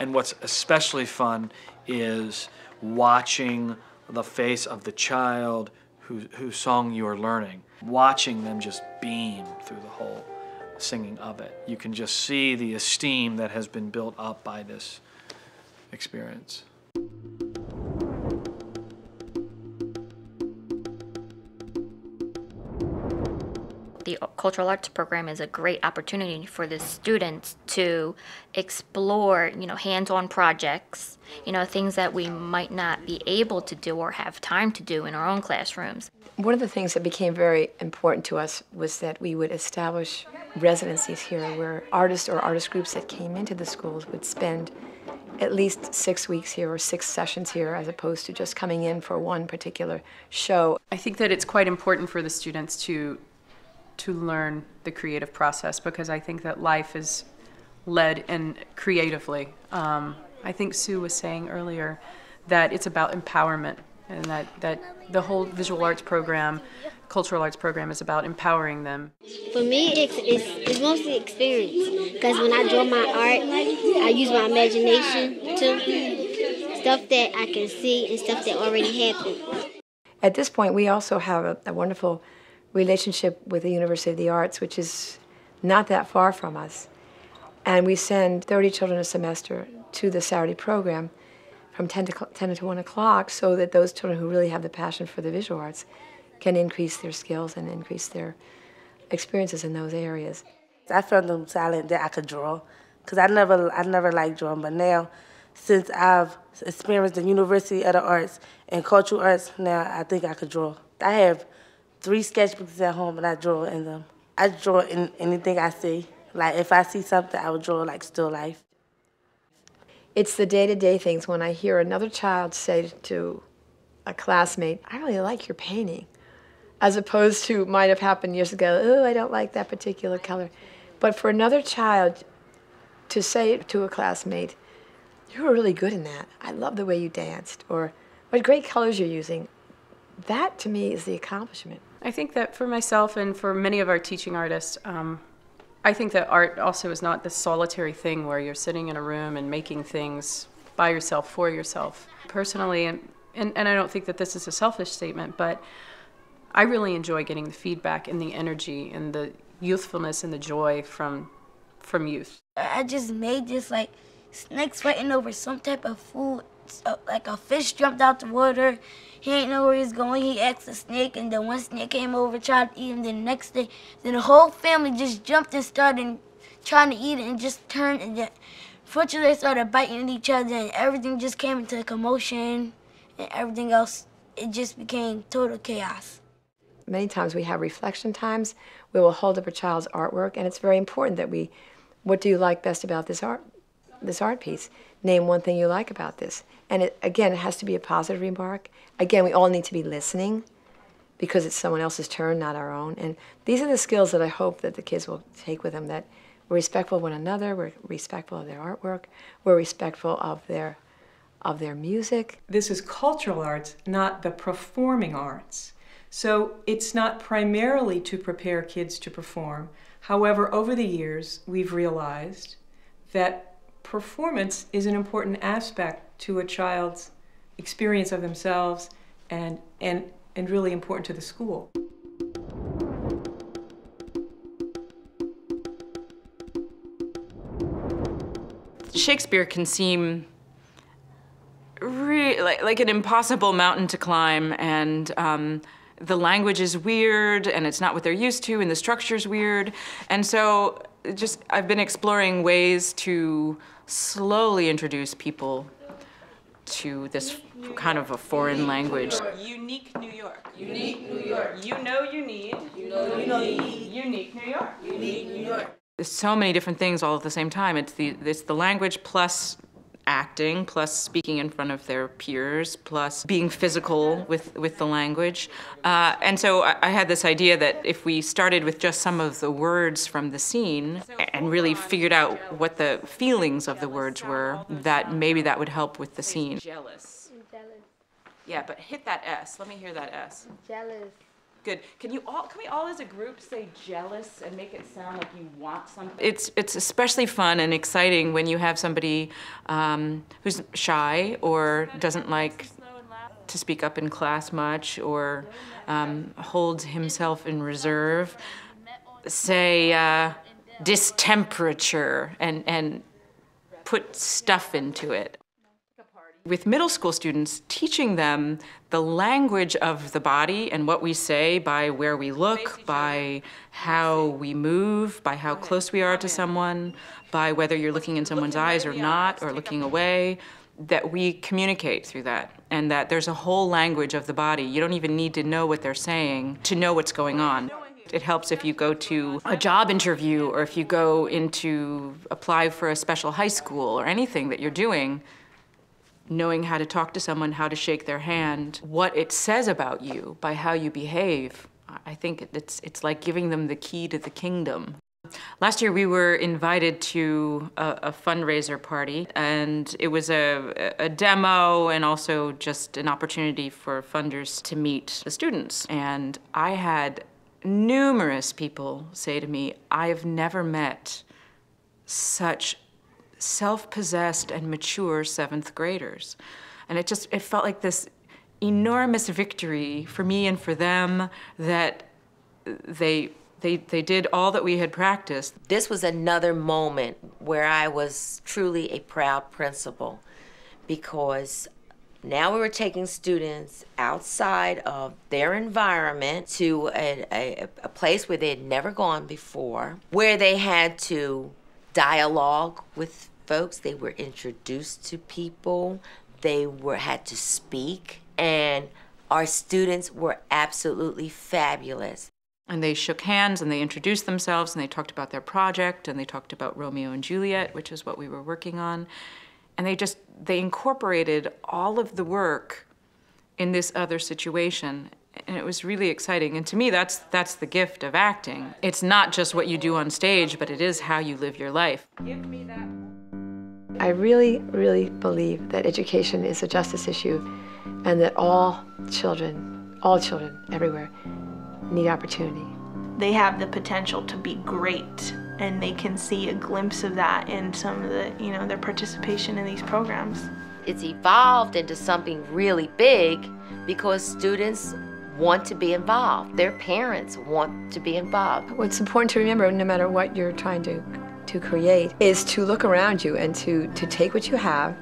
And what's especially fun is watching the face of the child whose song you are learning, watching them just beam through the whole singing of it. You can just see the esteem that has been built up by this experience. The cultural arts program is a great opportunity for the students to explore, hands-on projects, things that we might not be able to do or have time to do in our own classrooms. One of the things that became very important to us was that we would establish residencies here where artists or artist groups that came into the schools would spend at least 6 weeks here or 6 sessions here, as opposed to just coming in for one particular show. I think that it's quite important for the students to learn the creative process, because I think that life is led in creatively. I think Sue was saying earlier that it's about empowerment, and that the whole visual arts program, cultural arts program, is about empowering them. For me, it's mostly experience, because when I draw my art, I use my imagination to stuff that I can see and stuff that already happened. At this point, we also have a wonderful relationship with the University of the Arts, which is not that far from us. And we send 30 children a semester to the Saturday program from 10 to 1 o'clock, so that those children who really have the passion for the visual arts can increase their skills and increase their experiences in those areas. I found them talent that I could draw, because I never liked drawing, but now, since I've experienced the University of the Arts and cultural arts, now I think I could draw. I have 3 sketchbooks at home, and I draw in them. I draw in anything I see. Like, if I see something, I would draw like still life. It's the day-to-day things. When I hear another child say to a classmate, "I really like your painting," as opposed to might have happened years ago, "Oh, I don't like that particular color." But for another child to say to a classmate, "You were really good in that. I love the way you danced," or "What great colors you're using," that to me is the accomplishment. I think that for myself and for many of our teaching artists, I think that art also is not this solitary thing where you're sitting in a room and making things by yourself, for yourself. Personally, and I don't think that this is a selfish statement, but I really enjoy getting the feedback and the energy and the youthfulness and the joy from youth. I just made this like snakes fighting over some type of food. So, like a fish jumped out the water. He didn't know where he was going. He asked the snake, and then one snake came over, tried to eat him. Then the next day, then the whole family just jumped and started trying to eat it, and just turned, and then fortunately they started biting at each other, and everything just came into commotion, and everything else, it just became total chaos. Many times we have reflection times. We will hold up a child's artwork, and it's very important that what do you like best about this art piece? Name one thing you like about this. And again, it has to be a positive remark. Again, we all need to be listening, because it's someone else's turn, not our own. And these are the skills that I hope that the kids will take with them, that we're respectful of one another, we're respectful of their artwork, we're respectful of their music. This is cultural arts, not the performing arts. So it's not primarily to prepare kids to perform. However, over the years, we've realized that performance is an important aspect to a child's experience of themselves and really important to the school. Shakespeare can seem like an impossible mountain to climb, and the language is weird, and it's not what they're used to, and the structure's weird. And so I've been exploring ways to slowly introduce people to this kind of a foreign language. Unique New York. Unique New York. You know you need. You know you need. Unique New York. Unique New York. There's so many different things all at the same time. It's the language plus acting, plus speaking in front of their peers, plus being physical with the language. And so I had this idea that if we started with just some of the words from the scene and really figured out what the feelings of the words were, that maybe that would help with the scene. Jealous. Yeah, but hit that S. Let me hear that S. Jealous. Good. Can we all as a group say jealous and make it sound like you want something? It's especially fun and exciting when you have somebody who's shy or doesn't like to speak up in class much or holds himself in reserve. Say distemperature and put stuff into it. With middle school students, teaching them the language of the body and what we say by where we look, by how we move, by how close we are to someone, by whether you're looking in someone's eyes or not, or looking away, that we communicate through that, and that there's a whole language of the body. You don't even need to know what they're saying to know what's going on. It helps if you go to a job interview or if you go into apply for a special high school or anything that you're doing, knowing how to talk to someone, how to shake their hand, what it says about you by how you behave. I think it's like giving them the key to the kingdom. Last year we were invited to a fundraiser party, and it was a demo and also just an opportunity for funders to meet the students. And I had numerous people say to me, I've never met such self-possessed and mature 7th graders. And it felt like this enormous victory for me and for them that they did all that we had practiced. This was another moment where I was truly a proud principal, because now we were taking students outside of their environment to a place where they had never gone before, where they had to dialogue with folks, they were introduced to people, they had to speak, and our students were absolutely fabulous. And they shook hands and they introduced themselves and they talked about their project and they talked about Romeo and Juliet, which is what we were working on. And they incorporated all of the work in this other situation. And it was really exciting. And to me, that's the gift of acting. It's not just what you do on stage, but it is how you live your life. Give me that. I really, really believe that education is a justice issue and that all children everywhere need opportunity. They have the potential to be great, and they can see a glimpse of that in some of the, their participation in these programs. It's evolved into something really big because students want to be involved. Their parents want to be involved. What's important to remember, no matter what you're trying to create, is to look around you and to take what you have,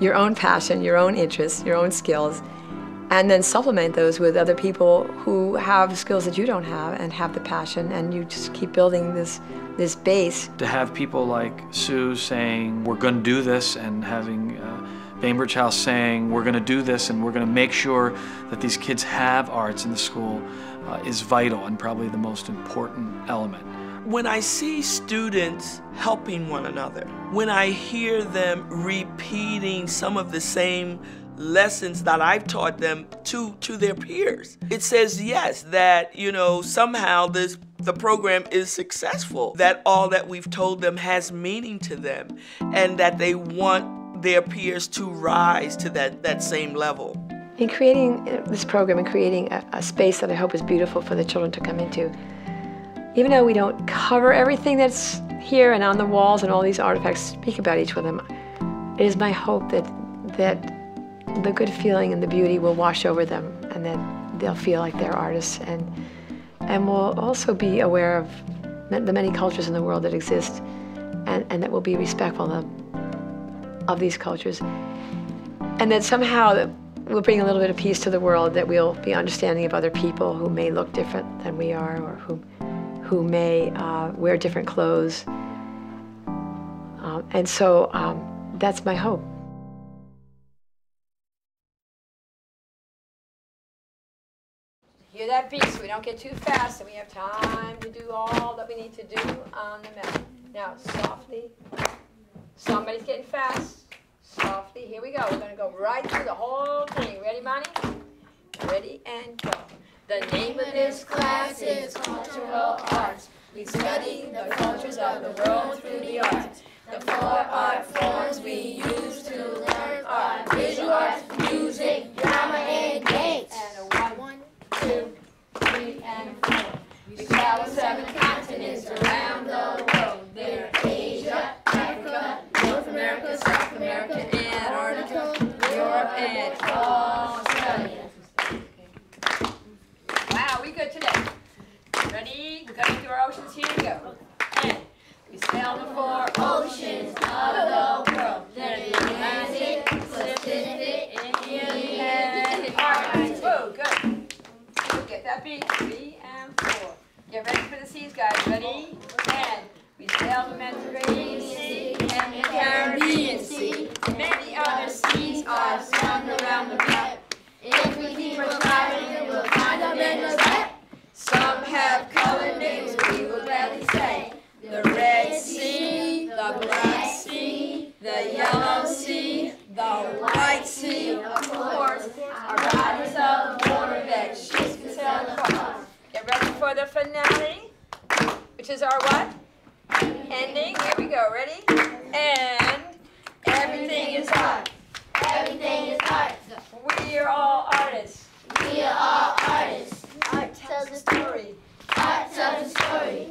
your own passion, your own interests, your own skills, and then supplement those with other people who have skills that you don't have and have the passion, and you just keep building this base. To have people like Sue saying, we're going to do this, and having Bainbridge House saying, we're going to do this and we're going to make sure that these kids have arts in the school is vital and probably the most important element. When I see students helping one another, when I hear them repeating some of the same lessons that I've taught them to their peers, it says yes, that somehow the program is successful, that all that we've told them has meaning to them, and that they want their peers to rise to that same level. In creating this program and creating a space that I hope is beautiful for the children to come into, even though we don't cover everything that's here and on the walls and all these artifacts speak about each one of them, it is my hope that the good feeling and the beauty will wash over them, and that they'll feel like they're artists, and will also be aware of the many cultures in the world that exist, and that will be respectful of these cultures, and that somehow we'll bring a little bit of peace to the world, that we'll be understanding of other people who may look different than we are, or who may wear different clothes. And so that's my hope. Hear that beat so we don't get too fast and we have time to do all that we need to do on the melody. Now, softly. Somebody's getting fast. Softly. Here we go. We're going to go right through the whole thing. Ready, Bonnie? Ready, and go. The name of this class is Cultural Arts. We study the cultures of the world through the arts. The 4 art forms we use to learn are visual arts, music, drama, and dance. And a 1, 2, 3, happy, 3 and 4. Get ready for the C's, guys. Ready? And we sailed meant to the sea and the Caribbean Sea. Many other seas are swung around the map. If we keep on traveling, we'll find them in the map. Some have colored names we will gladly say. The Red Sea, the Black Sea, the Yellow Sea, the White Sea, of course, are bodies of water that ships can sail across. Get ready for the finale, which is our what? Ending. Here we go. Ready? And everything is art. Everything is art. We are all artists. We are all artists. Art tells a story. Art tells a story.